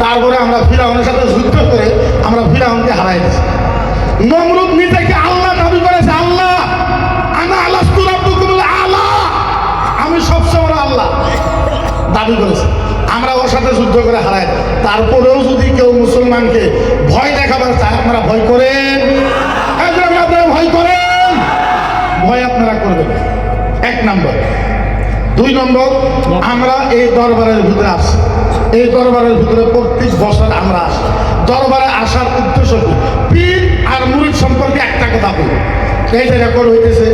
তারপরে আমরা ফিরাউনের সাথে যুদ্ধ করে আমরা ফিরাউনকে হারাই দিয়েছি। নমরুদ নিজেকে আল্লাহ দাবি করেছে, আল্লাহ আনা আলাস্তু রাব্বুকুম আলা, আমি সবসময় আল্লাহ দাবি করেছে। আমরা ওর সাথে যুদ্ধ করে হারাই। তারপরেও যদি কেউ মুসলমানকে ভয় দেখাবার চায়, আপনারা ভয় করেন? আপনারা ভয় করেন? ভয় আপনারা করবেন, এক নম্বর। দুই নম্বর, আমরা এই দরবারের ভিতরে আসি। এই দরবারের ভিতরে প্রত্যেক বছর আমরা আসি। দরবারে আসার উদ্দেশ্য কি? পীর আর মুরিদ সম্পর্কে একটা কথা বলি। এই যে রেকর্ড হইতেছে,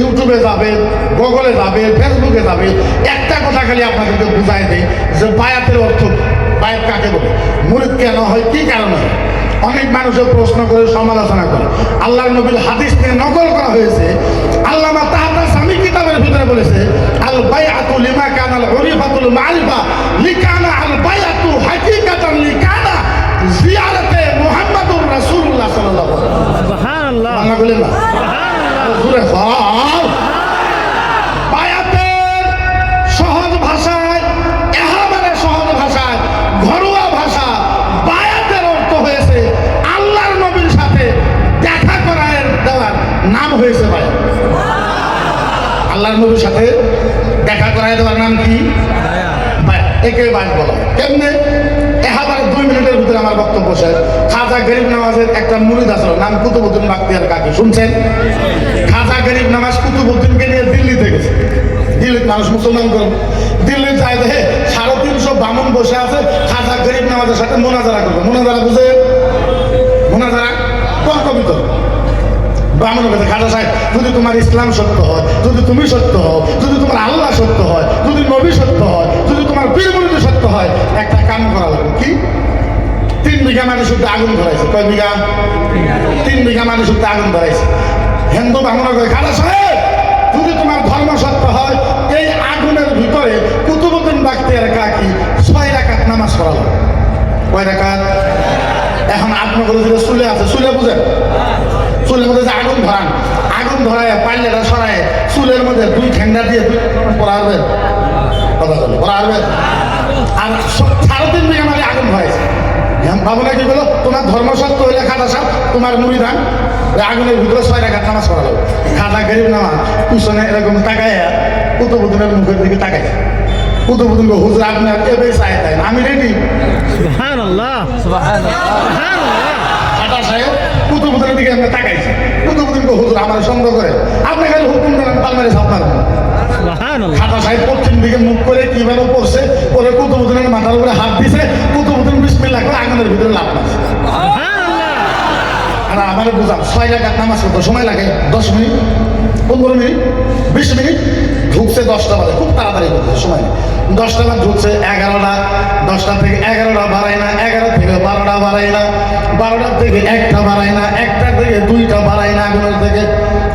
ইউটিউবে যাবে, গুগলে যাবে, ফেসবুকে যাবে, একটা কথা খালি আপনাদেরকে বুঝাই দেয় যে বায়াতের অর্থ, বায়াত কাকে বলে, মুরিদ কেন হয়, কি কারণে হয়। অনেক মানুষের প্রশ্ন করে, সমালোচনা করে। আল্লাহর নবীর হাদিস থেকে নকল করা হয়েছে। আল্লামা তাহতাসামি কিতাবের ভিতরে বলেছে, আল বাইআতু লিমা কানাল উরিফাতুল মারিফা লিকানা আল বাইআতু হাকিকাতান লিকানা জিয়ারাতে মুহাম্মাদুর রাসূলুল্লাহ সাল্লাল্লাহু আলাইহি ওয়াসাল্লাম। সুবহানাল্লাহ, আল্লাহ বলেন না, সুবহানাল্লাহ। বায়াতের সহজ ভাষায়, একেবারে সহজ ভাষায়, ঘরোয়া ভাষা, বায়াতের অর্থ হয়েছে আল্লাহর নবীর সাথে দেখা করার দেওয়ার নাম হয়েছে বায়াত। আল্লাহর নবীর সাথে দেখা করায় দেওয়ার নাম কি? বায়াত। একে বায়াত বলা হয়। কেমনে? একেবারে 2 মিনিটের ভিতরে আমার বক্তব্য শেষ। খাজা গরিব নওয়াজের একটা মুরিদ আসলো, নাম কুতুবউদ্দিন বাখতিয়ার কাকি, শুনছেন? খাজা গরিব নওয়াজ কুতুবউদ্দিনকে নিয়ে দিল্লিতে গেছে। দিল্লির মানুষ মুসলমান করবে, দিল্লি যায় দেখে 350 বামুন বসে আছে, খাজা গরিব নওয়াজের সাথে মোনাজারা করবে। মোনাজারা বুঝে? মোনাজারা তর্ক বিতর্ক। ব্রাহ্মণ কাছে, খাজা সাহেব, যদি তোমার ইসলাম সত্য হয়, যদি তুমি সত্য হও, যদি তোমার আল্লাহ সত্য হয়, যদি নবী সত্য হয়, যদি তোমার পীর মুরিদ সত্য হয়, একটা কাম করা লাগবে। কি? 3 বিঘা মাটি শুদ্ধ আগুন ধরাইছে। কয় বিঘা? 3 বিঘা মাটি শুদ্ধ আগুন ধরাইছে। হিন্দু ব্রাহ্মণ কয়, খাজা সাহেব, যদি তোমার ধর্ম সত্য হয়, এই আগুনের ভিতরে কুতুবউদ্দিন বাখতিয়ার কাকি 6 রাকাত নামাজ পড়ালো। কয় রাকাত? এখন আপনার যে চুলে আছে, চুলে বুঝেন? চুলের মধ্যে যে আগুন ধরান, আগুন ধরায় পাল্লেটা সরায় চুলের মধ্যে 2 ঠেঙ্গা দিয়ে পড়াবেন, কথা বলে পড়াবেন। আর 3.5 বিঘা মাটি আগুন ধরাইছে। বাবুরা কি বলো, তোমার ধর্ম সত্য হইলে খাজা সাহেব, তোমার মুরিদান আগুনের ভিতরে 6 রাকাত নামাজ পড়ালো। খাজা গরিব নওয়াজ পিছনে এরকম তাকায় কুতুবউদ্দিনের মুখের দিকে তাকাইছে। কুতুবউদ্দিন হুজুর, আপনি আর এবে চাই দেন, আমি রেডি। সুবহানাল্লাহ, সুবহানাল্লাহ। খাজা সাহেব কুতুবউদ্দিনের দিকে আপনি তাকাইছে। কুতুবউদ্দিন হুজুর, আমার সন্দেহ করে, আপনি খালি হুকুম দেন, পালমারি সাপনার। খাজা সাহেব পশ্চিম দিকে মুখ করে কিভাবে পড়ছে, পরে কুতুবউদ্দিনের মাথার উপরে হাত দিছে, কুতুবউদ্দিন বিসমিল্লাহ করে আগুনের ভিতরে লাফ মারছে। আর আমার বুঝাম, 6 রাকাত নামাজ পড়তে সময় লাগে 10 মিনিট, 15 মিনিট, 20 মিনিট। ঢুকছে 10টা বাজে, খুব তাড়াতাড়ি করতে সময় নেই। 10টা বাজে ঢুকছে, 11টা, 10টা থেকে 11টা বাড়াই না, 11 থেকে 12টা বাড়াই না, 12টা থেকে 1টা বাড়াই না, 1টা থেকে 2টা বাড়াই না। আগুনের থেকে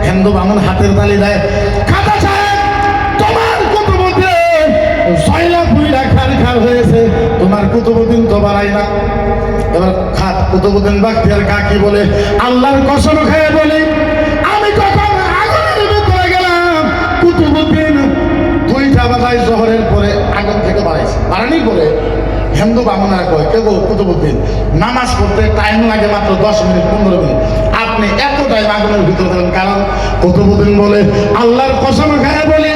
হিন্দু ব্রাহ্মণ হাতের তালি দেয়, খাজা সাহেব, তোমার কুতুবউদ্দিন 6 লাখ খার হয়েছে, তোমার কুতুবউদ্দিন তো বাড়াই না। এবার কুতুবউদ্দিন বাখতিয়ার কাকি বলে, আল্লাহর কসম খেয়ে বলি, আমি কখন আগুনের ভিতরে গেলাম, কুতুবউদ্দিন 2টা বাজায় জোহরের পরে আগুন থেকে বাড়াইছে। বাড়ানির পরে হিন্দু ব্রাহ্মণরা কয়, কে গো কুতুবউদ্দিন, নামাজ পড়তে টাইম লাগে মাত্র 10 মিনিট, 15 মিনিট, আপনি এত টাইম আগুনের ভিতরে গেলেন কারণ? কুতুবউদ্দিন বলে, আল্লাহর কসম খেয়ে বলি,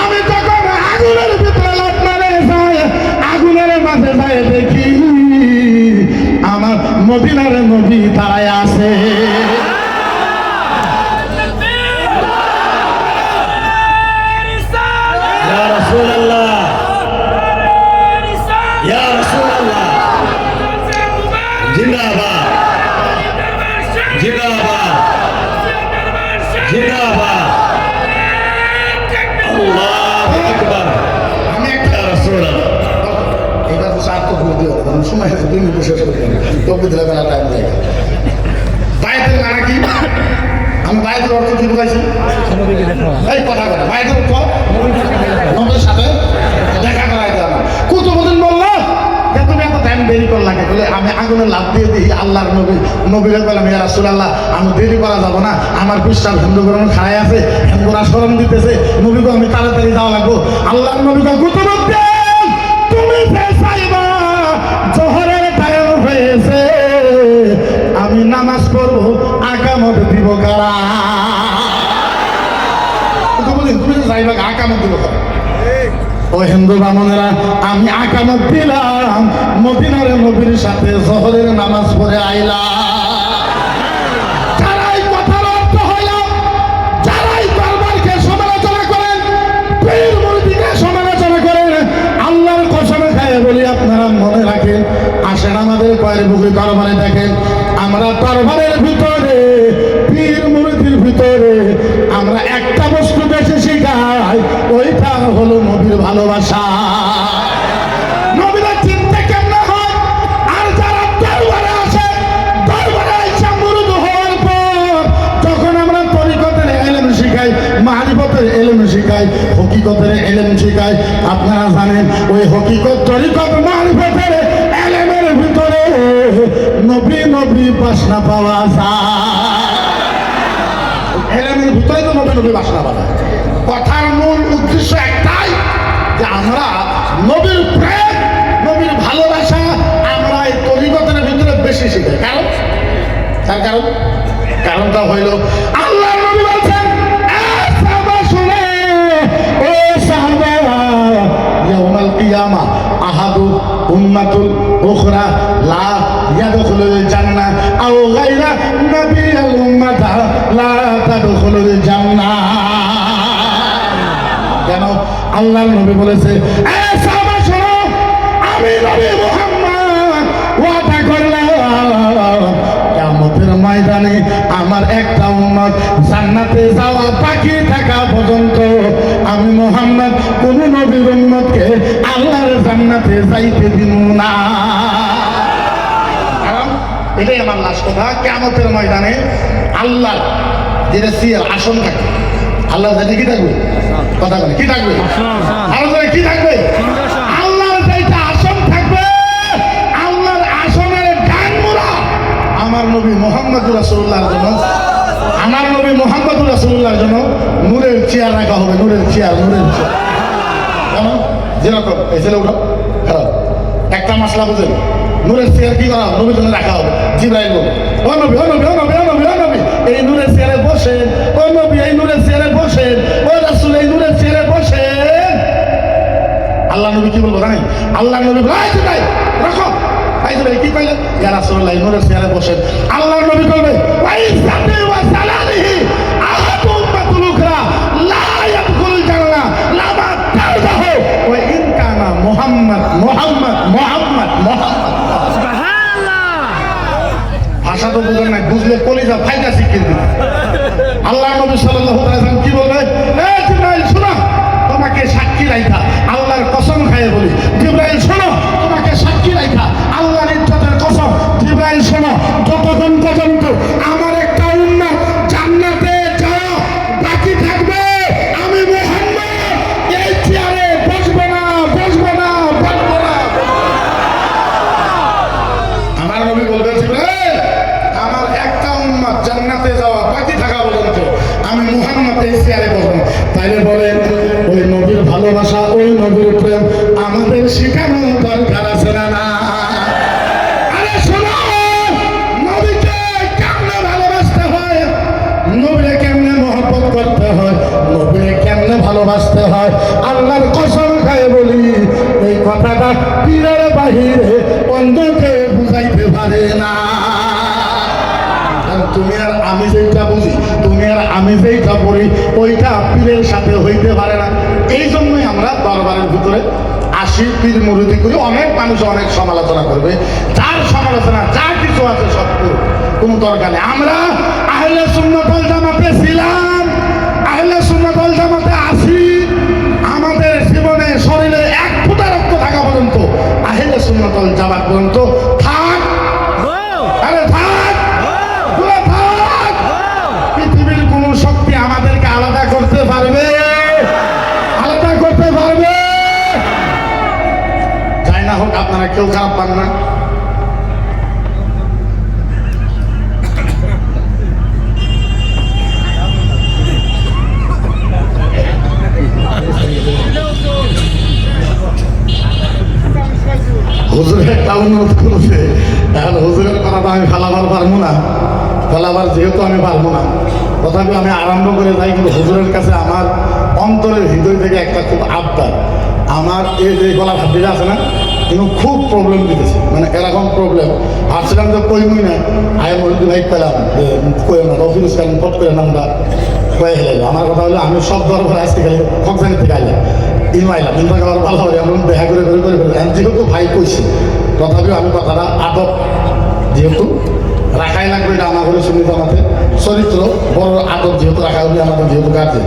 আমি তখন আগুনের ভিতরে লাফ মারে যায়, আগুনের মাঝে যায় দেখি আমার মদিনার নবী দাঁড়ায় আছে। ইয়া রাসূলুল্লাহ, ইয়া রাসূলুল্লাহ, জিন্দাবাদ, জিন্দাবাদ, জিন্দাবাদ, আল্লাহু আকবার। আমি একটা রাসূলুল্লাহ এবার তো সাত ভুল দিও, সময় 2 মিনিট শেষ করে দেন, তবে দিলে বেলা টাইম লাগে। বায়াতের মানে কি? আমি বায়াতের অর্থ কি বুঝাইছি? এই কথা কথা, বায়াতের অর্থ নবীর সাথে দেখা করাই দেওয়া। কুতুবউদ্দিন বলল, তুমি এত টাইম দেরি করলা কে? বলে, আমি আগুনে লাফ দিয়ে দিই, আল্লাহর নবীরে বললাম, ইয়া রাসূলুল্লাহ, আমি দেরি করা যাবো না, আমার পৃষ্ঠা হিন্দু গ্রহণ খাই আছে, হিন্দুরা শরণ দিতেছে, নবীকে আমি তাড়াতাড়ি যাওয়া লাগবো। আল্লাহর নবীকে, কুতুবউদ্দিন, তুমি যে চাইবা জোহরের আকামত দিব কারা? তুমি যাইবা আকামত দিব কারা? ও হিন্দু ব্রাহ্মণেরা, আমি আকামত দিলাম, মদিনার নবীর সাথে জোহরের নামাজ পড়ে আইলাম। যারাই কথার অর্থ হইল, যারাই দরবারকে সমালোচনা করেন, পীর মুরিদকে সমালোচনা করেন, আল্লাহর কসমে খায় বলি আপনারা মনে রাখেন, আসেন আমাদের পায়ের বুকে দরবারে দেখেন, আমরা দরবারের ভিতরে পীর মুরিদের ভিতরে আমরা একটা বস্তু বেশি শিখাই, ওইটা হলো নবীর ভালোবাসা। নবীরা চিন্তা কেমন হয়? আর যারা দরবারে আসে, দরবারে আইসা মুরিদ হওয়ার পর যখন আমরা তরিকতের ইলম শিখাই, মারিফতের ইলম শিখাই, হকিকতের ইলম শিখাই, আপনারা জানেন ওই হকিকত, তরিকত, মারিফতের ইলমের ভিতরে নবী নবী বাসনা পাওয়া যায়। ইলমের ভিতরে তো নবী নবী বাসনা পাওয়া যায়। কথার মূল উদ্দেশ্য একটাই, যে আমরা নবীর প্রেম, নবীর ভালোবাসা আমরা এই তরিকতের ভিতরে বেশি শিখাই। তার কারণটা হইল আল্লাহ নবী বলছেন, সাহাবা শুনে, ও সাহাবা, ইয়াউমাল কিয়ামা আহাদু উম্মাতুল উখরা লা ইয়াদখুলুল জান্নাহ আও গায়রা নাবিয়াল উম্মাতা লা তাদখুলুল জান্নাহ। কেন? আল্লাহর নবী বলেছে, এ সাহাবা শোনো, আমি নবী মুহাম্মদ ওয়াদা করলাম কিয়ামতের ময়দানে আমার একটা উম্মত জান্নাতে যাওয়া বাকি থাকা পর্যন্ত আমি মুহাম্মদ কোন নবীর উম্মতকে আল্লাহর জান্নাতে যাইতে দিব না। কারণ এটাই আমার লাস্ট কথা, কিয়ামতের ময়দানে আল্লাহ যেটা সিয়ার আসন থাকে, আল্লাহ জানে কি থাকবে? কথা বলে কি থাকবে? আরো জানে কি থাকবে? আল্লাহর যেটা আসন থাকবে, আল্লাহর আসনের ডান মোড়া আমার নবী মুহাম্মদুর রাসূলুল্লাহর জন্য, আমার নবী মুহাম্মদুর রাসূলুল্লাহর জন্য নূরের চেয়ার রাখা হবে। নূরের চেয়ার, নূরের চেয়ার। কেন? যেরকম এই ছেলে উঠো, একটা মশলা বুঝেন, নূরের চেয়ার কি করা নবীর জন্য রাখা হবে। জিবরাইল বলবে, ও নবী, ও নবী, ও নবী, ও নবী, ও নবী, এই নূরের চেয়ারে বসেন, ও নবী এই নূরের চেয়ারে বসেন, ও রাসূল এই নূরের চেয়ারে বসেন। আল্লাহ নবী কি বলবো জানেন? আল্লাহ নবী ভাই রাখো, ভাই কি কইলেন? ইয়া রাসূলুল্লাহ এই নূরের চেয়ারে বসেন। আল্লাহ নবী বলবে, ওয়াই সাল্লি ওয়া সালামিহি আহাদু উম্মাতুল উখরা লা ইয়াদখুলুল জান্নাহ লামা তারদাহু ওয়া ইন কানা মুহাম্মদ মুহাম্মদ মুহাম্মদ মুহাম্মদ। ভাষা তো বুঝেন না, বুঝলে কলিজা ফাইদা শিখিয়ে দিবে। আল্লাহ নবী সাল্লাল্লাহু আলাইহি ওয়াসাল্লাম কি বলবে? এ জিবরাইল শোনো, তোমাকে সাক্ষী রাখা আল্লাহর কসম খায় বলি, জিবরাইল শোনো, তোমাকে সাক্ষী রাখা আল্লাহর ইজ্জতের কসম, জিবরাইল শোনো, যতক্ষণ পর্যন্ত আমার একটা উম্মত জান্নাতে যাওয়া বাকি থাকবে, আমি মুহাম্মদ এই চেয়ারে বসবো না, বসবো না, বসবো না। আমার নবী বলবে, জিবরাইল আমার একটা উম্মত জান্নাতে যাওয়া বাকি থাকা পর্যন্ত আমি মুহাম্মদ এই চেয়ারে বসবো না। তাইলে বলেন ওই নবীর ভালোবাসা, ওই নবীর প্রেম আমাদের শেখানো দরকার আছে না? না? আরে শোনো, নবীকে কেমনে ভালোবাসতে হয়, নবীকে কেমনে মহব্বত করতে হয়, নবীকে কেমনে ভালোবাসতে হয়, আল্লাহর কসম খায় বলি এই কথাটা পীরের বাহিরে অন্যকে বুঝাইতে পারে না। তুমি আর আমি যেটা বুঝি, তুমি আর আমি যেটা পড়ি, ওইটা পীরের সাথে হইতে পারে না। এই জন্যই আমরা দরবারের ভিতরে আসি, পীর মুরিদি করি। অনেক মানুষ অনেক সমালোচনা করবে, যার সমালোচনা যা কিছু আছে সব কোনো দরকার নেই। আমরা আহলে সুন্নাত ওয়াল জামাতে ছিলাম, আহলে সুন্নাত ওয়াল জামাতে আছি, আমাদের জীবনে শরীরে এক ফোঁটা রক্ত থাকা পর্যন্ত আহলে সুন্নাত ওয়াল জামাত পর্যন্ত থাক। আরে থাক, পৃথিবীর কোন শক্তি আমাদেরকে আলাদা করতে পারবে? আলাদা করতে পারবে? যাই না হোক, আপনারা কেউ খারাপ পান না। হুজুর একটা অনুরোধ করেছে, এখন হুজুরের কথা তো আমি ফেলাবার পারবো না। তাহলে আবার যেহেতু আমি পারবো না, তথাপি আমি আরম্ভ করে যাই। কিন্তু হুজুরের কাছে আমার অন্তরের হৃদয় থেকে একটা খুব আবদার, আমার এই যে গলা ভাবটা আছে না, কিন্তু খুব প্রবলেম দিতেছে, মানে এরকম প্রবলেম। ভাবছিলাম যে কইমই না, আয় মহিদি ভাই পেলাম কই না রফিউজ কালীন ফট করে নামটা কয়ে হেলাইল। আমার কথা হলো আমি সব দরবার আজকে খালি খকজানি থেকে আইলাম, ইনু আইলাম, ইনটা খাবার ভালো হবে এমন দেখা করে ফেললাম। যেহেতু ভাই কইছে, তথাপিও আমি কথাটা আদব যেহেতু রাখাই লাগবে, এটা আমার হলে সুবিধা, আমাদের চরিত্র বড় আদব যেহেতু রাখা হবে আমাদের, যেহেতু গার্জেন,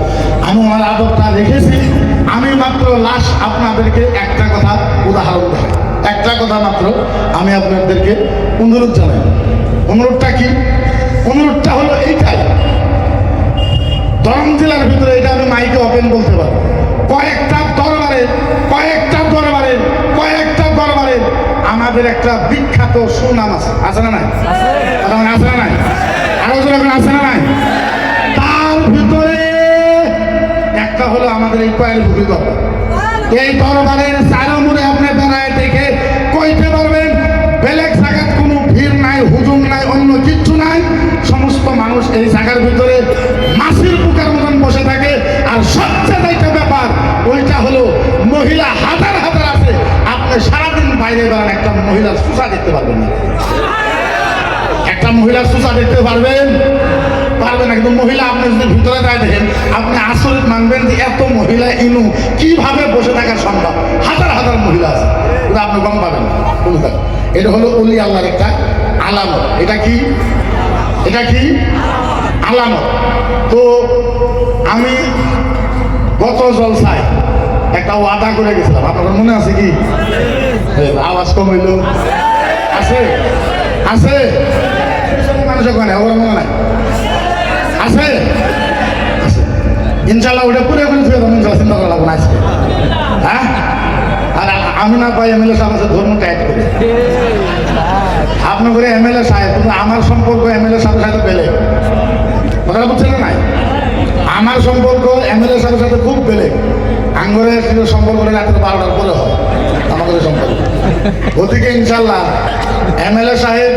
আমি আমার আদবটা রেখেছি। আমি মাত্র লাস্ট আপনাদেরকে একটা কথা উদাহরণ দেখাই, একটা কথা মাত্র আমি আপনাদেরকে অনুরোধ জানাই। অনুরোধটা কি? অনুরোধটা হলো এইটাই, দরং জেলার ভিতরে এটা আমি মাইকে ওপেন বলতে পারবো, কয়েকটা দরবারে আমাদের একটা বিখ্যাত সুনাম আছে, আছে না নাই? আছে না নাই? আরো যখন আছে না নাই? তার ভিতরে একটা হলো আমাদের এই কয়েল ভুগি দরবার। এই দরবারের চারমুড়ে আপনি বেড়ায় দেখে কইতে পারবেন বেলেগ জায়গার কোনো ভিড় নাই, হুজুম নাই, অন্য কিচ্ছু নাই। সমস্ত মানুষ এই জায়গার ভিতরে মাছির পোকার মতন বসে থাকে। আর সবচেয়ে যেটা ব্যাপার ওইটা হলো মহিলা হাজার হাজার আছে, আপনি সারাদিন বাইরে বেড়ান একটা মহিলার সুসা দেখতে পারবেন না, একটা মহিলার সুসা দেখতে পারবেন না। কিন্তু মহিলা আপনি যদি ভিতরে যায় দেখেন, আপনি আচরিত মানবেন যে এত মহিলা ইনু কিভাবে বসে থাকা সম্ভব। হাজার হাজার মহিলা আছে, ওটা আপনি গম পাবেন না। এটা হলো অলি আল্লাহর একটা আলামত। এটা কি আলামত। তো আমি গত জলসায় একটা ওয়াদা করে গেছিলাম, আপনাদের মনে আছে কি? আওয়াজ কম হইল, আছে মানুষের ওখানে ওর মনে নাই, আছে ইনশাল্লাহ ওটা পুরো করে ফিরে দেবো, ইনশাল্লাহ চিন্তা করা লাগবে না আজকে। হ্যাঁ, আর আমি না পাই এমএলএ সাহেব আছে ধর্মটা অ্যাড করে আপনার করে এমএলএ সাহেব, কিন্তু আমার সম্পর্ক এমএলএ সাহেবের সাথে বেলে, কথাটা বুঝছেন না নাই? আমার সম্পর্ক এমএলএ সাহেবের সাথে খুব বেলে। আঙ্গরের সম্পর্ক রাত্রে 12টার পরে হয় আমাদের সম্পর্ক। ওদিকে ইনশাল্লাহ এমএলএ সাহেব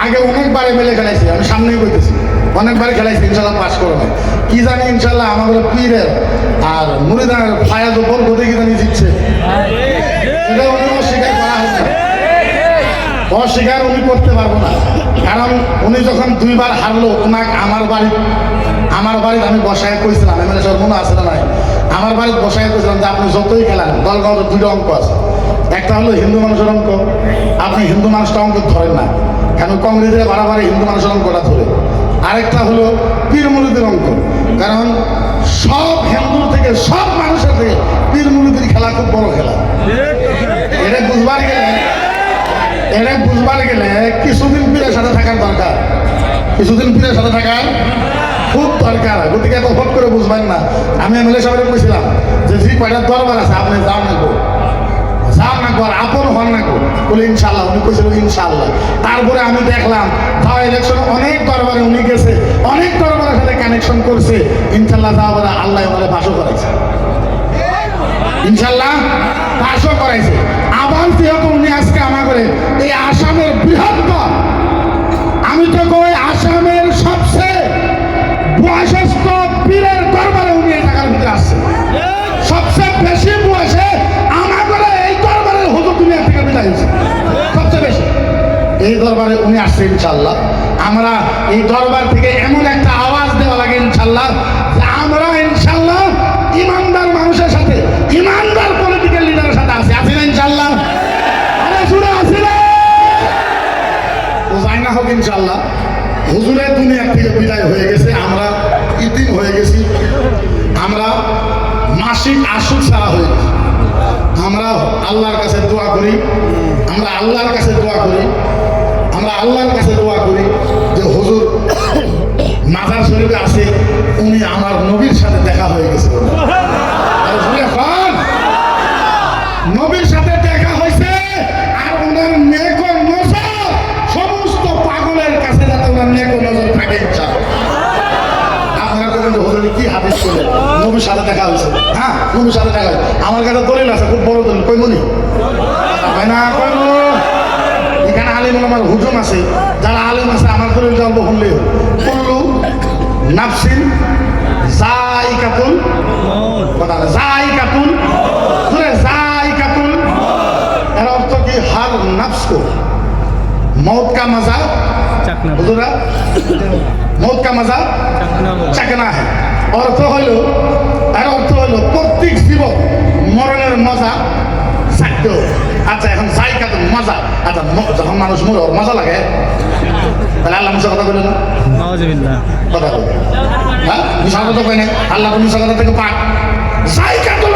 আগে অনেকবার এমএলএ খেলাইছি, আমি সামনেই বলতেছি, অনেকবার খেলাইছি, ইনশাল্লাহ পাস করে না। কি জানি ইনশাল্লাহ আমাদের পীরের আর মুরিদানের ফায়াজ উপর গতি কি জানি জিতছে, এটা উনি অস্বীকার করা হচ্ছে, অস্বীকার উনি করতে পারবো না। কারণ উনি যখন 2বার হারলো, ওনাকে আমার বাড়িতে আমি বসায় কইছিলাম, এমএলএ সাহেব মনে আছে না নাই? আমার বাড়িতে বসায় কইছিলাম যে আপনি যতই খেলান, দলগত 2টা অঙ্ক আছে, একটা হলো হিন্দু মানুষের অঙ্ক, আপনি হিন্দু মানুষটা অঙ্ক ধরেন না, কারণ কংগ্রেসের বাড়াবাড়ি হিন্দু মানুষের অঙ্কটা ধরে। আরেকটা হলো পীর মুরিদের অঙ্ক, কারণ সব হিন্দুর থেকে সব মানুষের থেকে পীর মুরিদের খেলা খুব বড় খেলা। এটা বুঝবার গেলে কিছুদিন পীরের সাথে থাকার দরকার, খুব দরকার। গতিকে এত ফট করে বুঝবেন না। আমি এমএলএ সাহেব বলছিলাম যে কয়টা দরবার আছে আপনি যাও না গো, আর আপন হন না গো, বলে ইনশাল্লাহ। উনি কইছিল ইনশাল্লাহ। তারপরে আমি দেখলাম তাও ইলেকশনে অনেক দরবারে উনি গেছে, অনেক দরবারের সাথে কানেকশন করছে, ইনশাল্লাহ যাওয়ার আল্লাহ ওনারে বাসও করাইছে, ইনশাল্লাহ বাসও করাইছে। আবার যেহেতু উনি আজকে আমাদের এই আসামের বৃহত্তর, আমি তো কই আসামের সবচেয়ে বয়সস্থ পীরের দরবারে উনি এই জায়গার ভিতরে আসছে, সবচেয়ে বেশি বয়সে আমাদের এই দরবারের হুজুর দুনিয়া থেকে বিদায় হয়েছে, সবচেয়ে বেশি এই দরবারে উনি আসছে। ইনশাল্লাহ আমরা এই দরবার থেকে এমন একটা আওয়াজ দেওয়া লাগে ইনশাল্লাহ, যে আমরা ইনশাল্লাহ ইমানদার মানুষের সাথে, ইমানদার পলিটিক্যাল লিডারের সাথে আছি না ইনশাল্লাহ? যাই না হোক ইনশাল্লাহ হুজুরের দুনিয়া থেকে বিদায় হয়ে গেছে, আমরা ইতিম হয়ে গেছি, আমরা মাসিক আসুক ছাড়া হয়ে গেছি। আমরা আল্লাহর কাছে দোয়া করি, আমরা আল্লাহর কাছে দোয়া করি যে হুজুর মাজার শরীফে আছে, উনি আমার নবীর সাথে দেখা হয়ে গেছে, নবীর সাথে দেখা হয়েছে। আর ওনার নেক নজর সমস্ত পাগলের কাছে যাতে ওনার নেক নজর থাকে। আপনারা বলেন যে হুজুর কি হাদিস করলেন, নবীর সাথে দেখা হয়েছে? হ্যাঁ, নবীর সাথে দেখা হয়েছে। আমার কাছে দলিল আছে, খুব বড় দলিল, কইমনি হয় না? এখানে আলিম ওলামার হুজুম আছে, যারা আলিম আছে আমার দলিল জল্প শুনলেই হল কুল্লু নাফসিন জাইকাতুল কথা না জাইকাতুল ধরে জাইকাতুল এর অর্থ কি হার নাফস কো मौत का मजा बुजुर्ग मौत का मजा চাকনা है অর্থ হইল প্রত্যেক জীবন মরণের মজা চাকতে হবে। আচ্ছা এখন জায়গা তো মজা আচ্ছা যখন মানুষ মরে ওর মজা লাগে তাহলে আল্লাহ মিশা কথা বলে না কথা বলে হ্যাঁ মিশা কথা কয় না আল্লাহ মিশা কথা থেকে পাক জায়গা তো